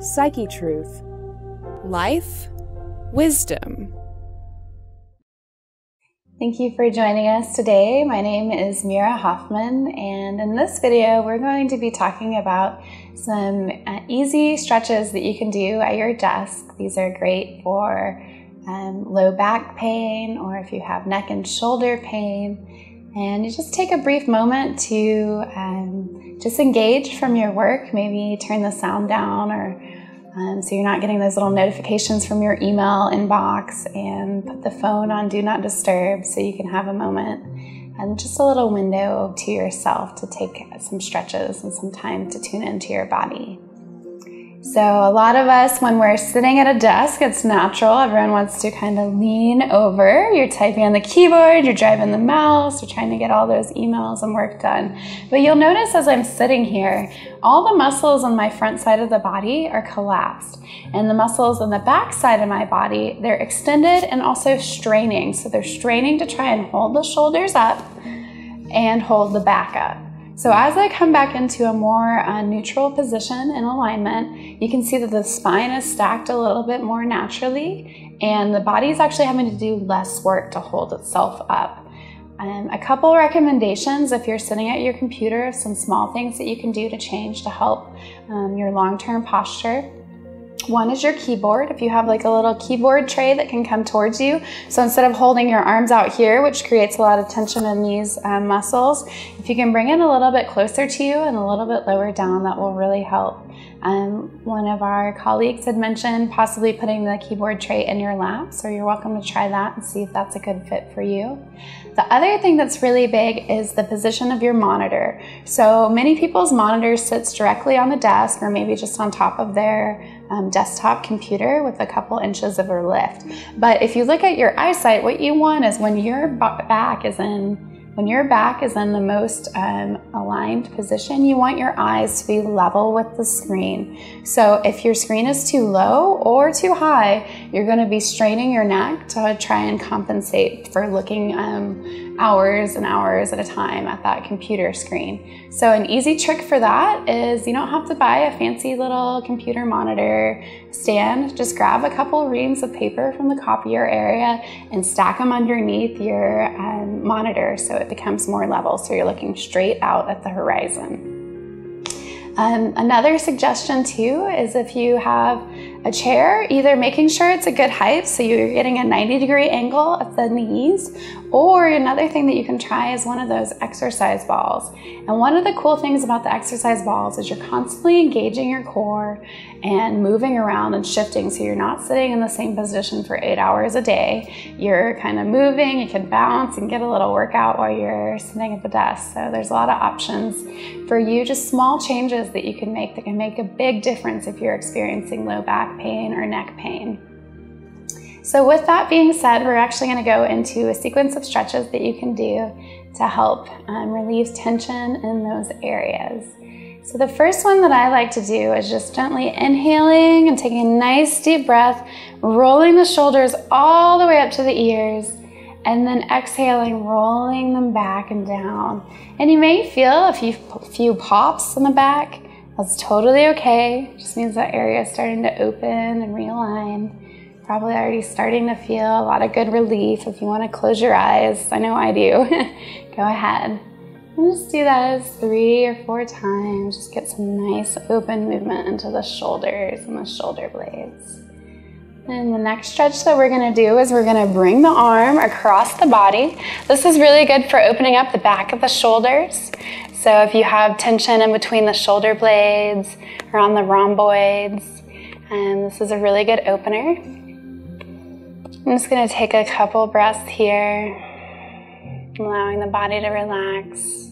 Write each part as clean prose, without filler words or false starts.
Psyche Truth. Life, wisdom. Thank you for joining us today. My name is Meera Hoffman, and in this video we're going to be talking about some easy stretches that you can do at your desk. These are great for low back pain, or if you have neck and shoulder pain, and you just take a brief moment to disengage from your work, maybe turn the sound down, or so you're not getting those little notifications from your email inbox, and put the phone on Do Not Disturb so you can have a moment and just a little window to yourself to take some stretches and some time to tune into your body. So a lot of us, when we're sitting at a desk, it's natural. Everyone wants to kind of lean over. You're typing on the keyboard, you're driving the mouse, you're trying to get all those emails and work done. But you'll notice as I'm sitting here, all the muscles on my front side of the body are collapsed. And the muscles on the back side of my body, they're extended and also straining. So they're straining to try and hold the shoulders up and hold the back up. So as I come back into a more neutral position in alignment, you can see that the spine is stacked a little bit more naturally, and the body is actually having to do less work to hold itself up. A couple recommendations if you're sitting at your computer, some small things that you can do to change to help your long-term posture. One is your keyboard. If you have like a little keyboard tray that can come towards you, so instead of holding your arms out here, which creates a lot of tension in these muscles, if you can bring it a little bit closer to you and a little bit lower down, that will really help. One of our colleagues had mentioned possibly putting the keyboard tray in your lap, so you're welcome to try that and see if that's a good fit for you. The other thing that's really big is the position of your monitor. So many people's monitor sits directly on the desk, or maybe just on top of their desktop computer with a couple inches of a lift. But if you look at your eyesight, what you want is when your back is in the most aligned position, you want your eyes to be level with the screen. So if your screen is too low or too high, you're going to be straining your neck to try and compensate for looking hours and hours at a time at that computer screen. So an easy trick for that is you don't have to buy a fancy little computer monitor stand. Just grab a couple reams of paper from the copier area and stack them underneath your monitor so it becomes more level, so you're looking straight out at the horizon. Another suggestion too is if you have a chair, either making sure it's a good height so you're getting a 90-degree angle at the knees, or another thing that you can try is one of those exercise balls. And one of the cool things about the exercise balls is you're constantly engaging your core and moving around and shifting, so you're not sitting in the same position for 8 hours a day. You're kind of moving, you can bounce and get a little workout while you're sitting at the desk. So there's a lot of options for you, just small changes that you can make that can make a big difference if you're experiencing low back pain or neck pain. So with that being said, we're actually going to go into a sequence of stretches that you can do to help relieve tension in those areas. So the first one that I like to do is just gently inhaling and taking a nice deep breath, rolling the shoulders all the way up to the ears, and then exhaling, rolling them back and down. And you may feel a few pops in the back. That's totally okay. Just means that area is starting to open and realign. Probably already starting to feel a lot of good relief. If you want to close your eyes, I know I do, go ahead. And just do that as 3 or 4 times. Just get some nice open movement into the shoulders and the shoulder blades. And the next stretch that we're going to do is we're going to bring the arm across the body. This is really good for opening up the back of the shoulders. So if you have tension in between the shoulder blades or on the rhomboids, this is a really good opener. I'm just going to take a couple breaths here, allowing the body to relax.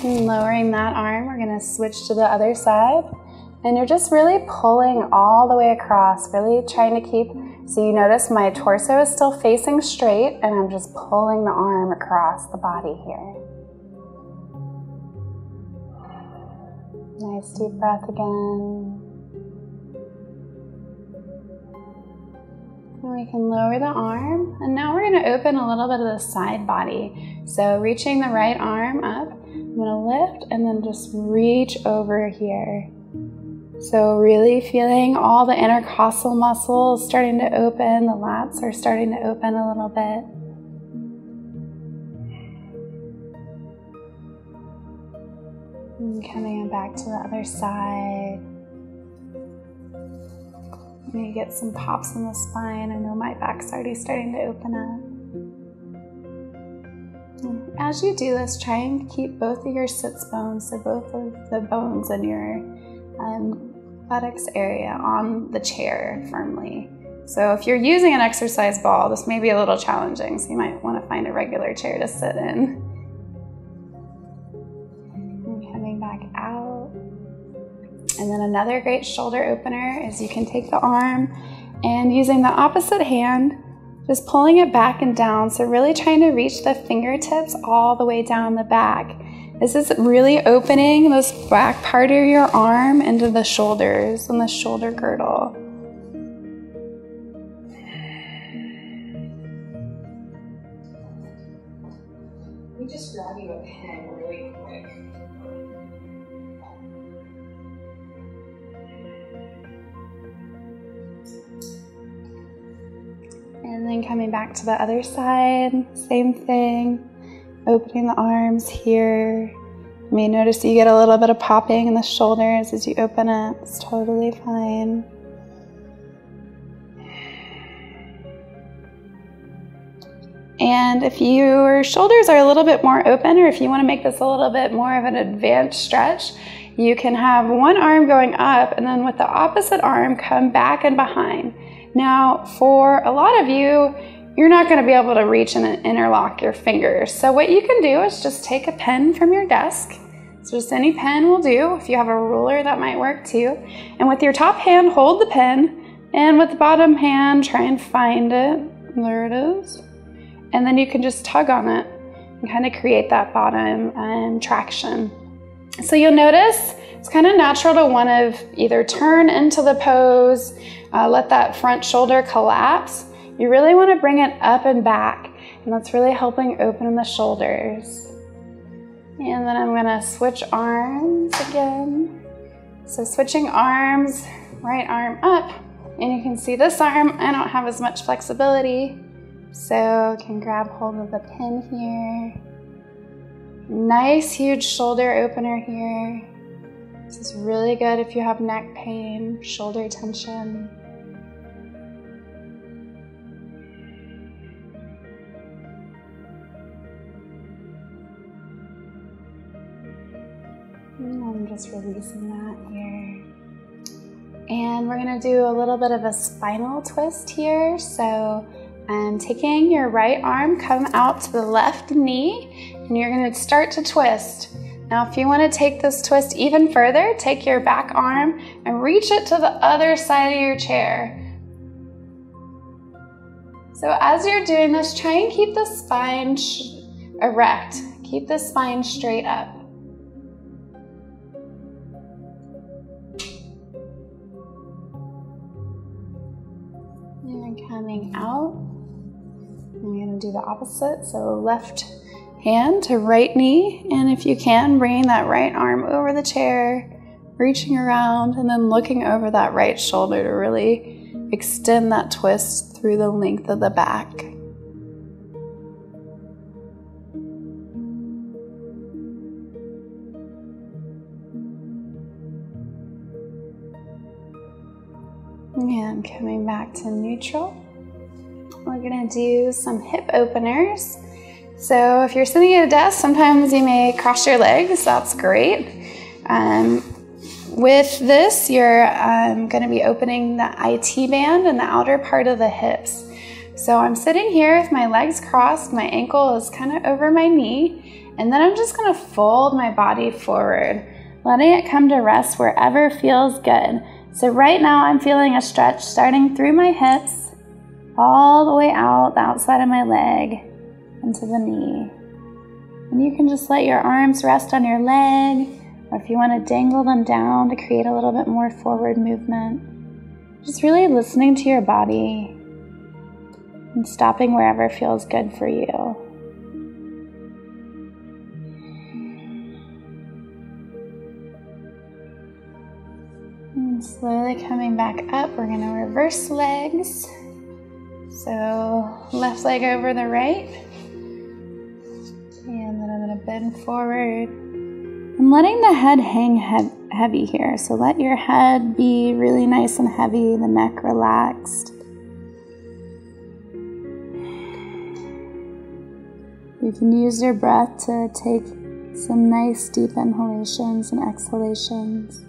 And lowering that arm, we're going to switch to the other side. And you're just really pulling all the way across, really trying to keep, so you notice my torso is still facing straight, and I'm just pulling the arm across the body here. Nice deep breath again. And we can lower the arm, and now we're going to open a little bit of the side body. So reaching the right arm up, I'm gonna lift and then just reach over here. So really feeling all the intercostal muscles starting to open, the lats are starting to open a little bit. And coming back to the other side. Maybe get some pops in the spine. I know my back's already starting to open up. And as you do this, try and keep both of your sits bones, so both of the bones in your buttocks area on the chair firmly. So if you're using an exercise ball, this may be a little challenging, so you might want to find a regular chair to sit in. And coming back out. And then another great shoulder opener is you can take the arm and using the opposite hand, just pulling it back and down. So really trying to reach the fingertips all the way down the back. This is really opening this back part of your arm into the shoulders and the shoulder girdle. Let me just grab you a pen really quick. And then coming back to the other side, same thing. Opening the arms here. You may notice you get a little bit of popping in the shoulders as you open it. It's totally fine. And if your shoulders are a little bit more open, or if you want to make this a little bit more of an advanced stretch, you can have one arm going up and then with the opposite arm come back and behind. Now, for a lot of you, you're not going to be able to reach and interlock your fingers. So what you can do is just take a pen from your desk. So just any pen will do. If you have a ruler, that might work too. And with your top hand, hold the pen. And with the bottom hand, try and find it. There it is. And then you can just tug on it and kind of create that bottom traction. So you'll notice it's kind of natural to want to either turn into the pose, let that front shoulder collapse. You really want to bring it up and back, and that's really helping open the shoulders. And then I'm going to switch arms again. So switching arms, right arm up, and you can see this arm, I don't have as much flexibility, so I can grab hold of the pin here. Nice huge shoulder opener here. This is really good if you have neck pain, shoulder tension. And I'm just releasing that here. And we're gonna do a little bit of a spinal twist here. So I'm taking your right arm, come out to the left knee, and you're gonna start to twist. Now, if you wanna take this twist even further, take your back arm and reach it to the other side of your chair. So as you're doing this, try and keep the spine erect. Keep the spine straight up. And coming out, I'm going to do the opposite. So left hand to right knee, and if you can, bringing that right arm over the chair, reaching around, and then looking over that right shoulder to really extend that twist through the length of the back. And coming back to neutral, we're going to do some hip openers. So if you're sitting at a desk, sometimes you may cross your legs. That's great. With this, you're going to be opening the IT band and the outer part of the hips. So I'm sitting here with my legs crossed, my ankle is kind of over my knee, and then I'm just going to fold my body forward, letting it come to rest wherever feels good. So right now I'm feeling a stretch starting through my hips, all the way out the outside of my leg into the knee. And you can just let your arms rest on your leg, or if you want to dangle them down to create a little bit more forward movement. Just really listening to your body and stopping wherever feels good for you. And slowly coming back up, we're going to reverse legs. So left leg over the right. And then I'm going to bend forward. I'm letting the head hang heavy here. So let your head be really nice and heavy, the neck relaxed. You can use your breath to take some nice deep inhalations and exhalations.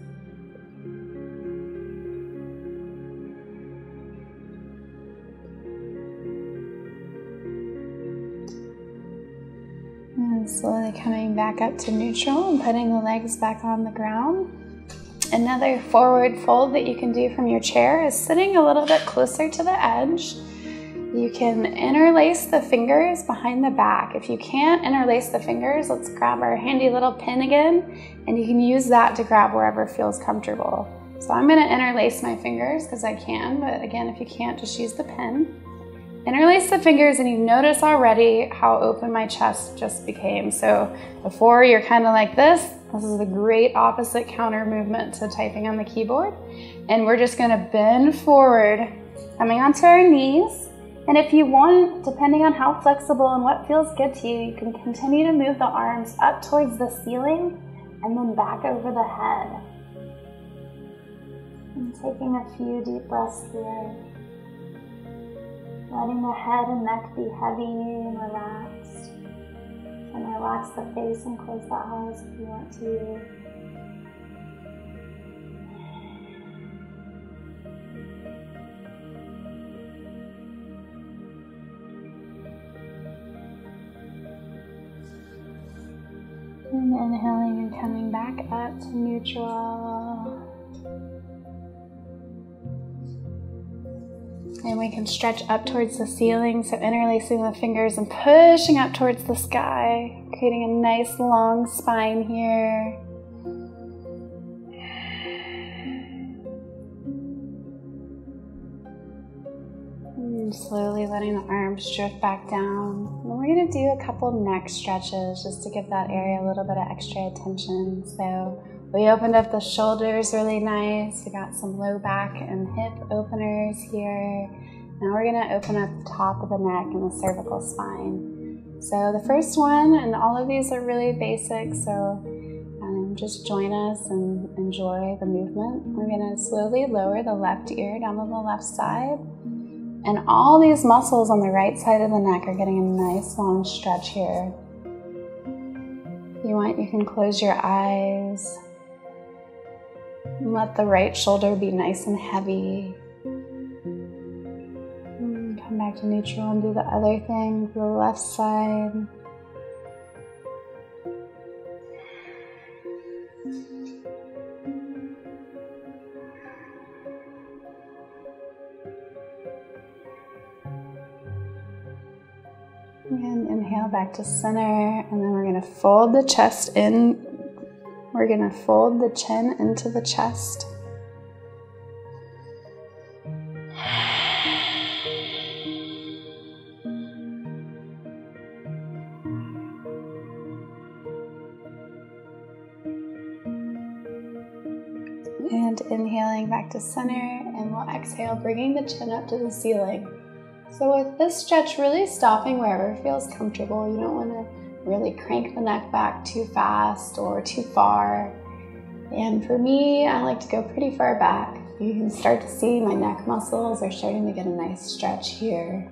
And slowly coming back up to neutral and putting the legs back on the ground. Another forward fold that you can do from your chair is sitting a little bit closer to the edge. You can interlace the fingers behind the back. If you can't interlace the fingers, let's grab our handy little pin again, and you can use that to grab wherever feels comfortable. So I'm going to interlace my fingers because I can, but again, if you can't, just use the pin. Interlace the fingers, and you notice already how open my chest just became. So before you're kind of like this is a great opposite counter movement to typing on the keyboard. And we're just going to bend forward, coming onto our knees. And if you want, depending on how flexible and what feels good to you, you can continue to move the arms up towards the ceiling and then back over the head. And taking a few deep breaths here. Letting the head and neck be heavy and relaxed. And relax the face and close the eyes if you want to. And inhaling and coming back up to neutral. And we can stretch up towards the ceiling, so interlacing the fingers and pushing up towards the sky, creating a nice long spine here. And slowly letting the arms drift back down. And we're going to do a couple neck stretches just to give that area a little bit of extra attention. So we opened up the shoulders really nice. We got some low back and hip openers here. Now we're going to open up the top of the neck and the cervical spine. So the first one, and all of these are really basic, so just join us and enjoy the movement. We're going to slowly lower the left ear down to the left side. And all these muscles on the right side of the neck are getting a nice long stretch here. If you want, you can close your eyes. And let the right shoulder be nice and heavy. And come back to neutral and do the other thing to the left side. And inhale back to center, and then we're going to fold the chest in. We're going to fold the chin into the chest. And inhaling back to center, and we'll exhale, bringing the chin up to the ceiling. So with this stretch, really stopping wherever it feels comfortable. You don't want to really crank the neck back too fast or too far. And for me, I like to go pretty far back. You can start to see my neck muscles are starting to get a nice stretch here.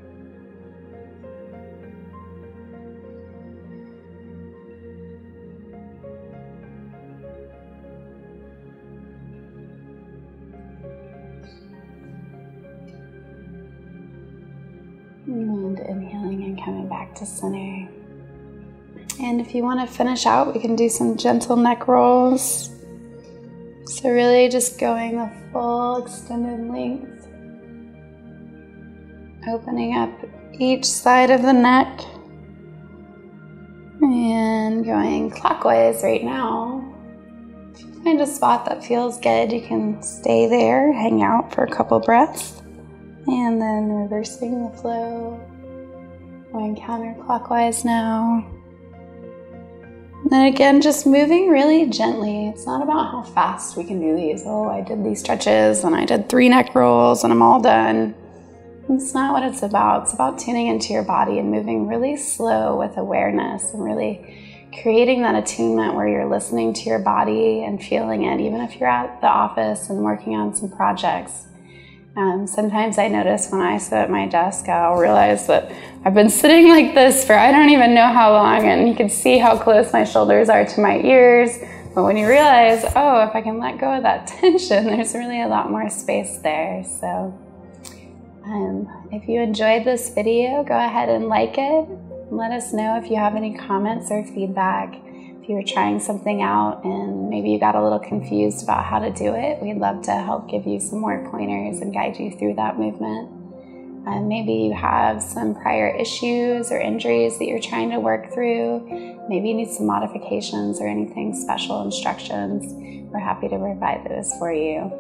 And inhaling and coming back to center. And if you want to finish out, we can do some gentle neck rolls. So really just going the full extended length. Opening up each side of the neck. And going clockwise right now. If you find a spot that feels good, you can stay there, hang out for a couple breaths. And then reversing the flow, going counterclockwise now. And again, just moving really gently. It's not about how fast we can do these. Oh, I did these stretches and I did 3 neck rolls and I'm all done. It's not what it's about. It's about tuning into your body and moving really slow with awareness and really creating that attunement where you're listening to your body and feeling it, even if you're at the office and working on some projects. Sometimes I notice when I sit at my desk, I'll realize that I've been sitting like this for I don't even know how long, and you can see how close my shoulders are to my ears. But when you realize, oh, if I can let go of that tension, there's really a lot more space there. So if you enjoyed this video, go ahead and like it. Let us know if you have any comments or feedback. If you were trying something out and maybe you got a little confused about how to do it, we'd love to help give you some more pointers and guide you through that movement. Maybe you have some prior issues or injuries that you're trying to work through. Maybe you need some modifications or anything special instructions. We're happy to provide those for you.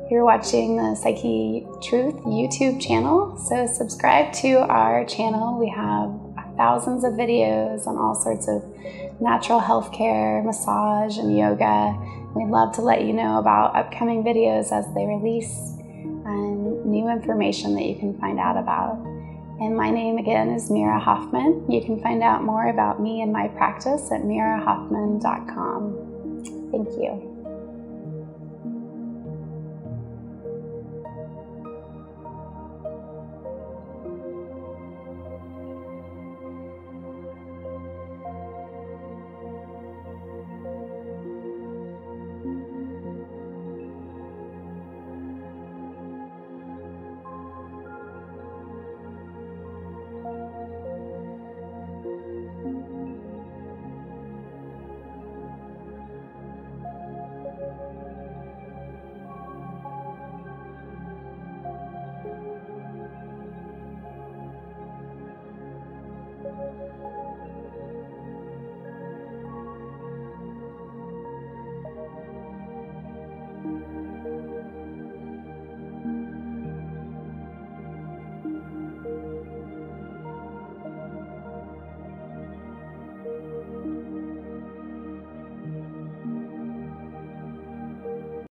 You're watching the Psyche Truth YouTube channel, so subscribe to our channel. We have thousands of videos on all sorts of natural health care, massage, and yoga. We'd love to let you know about upcoming videos as they release and new information that you can find out about. And my name again is Meera Hoffman. You can find out more about me and my practice at meerahoffman.com. Thank you.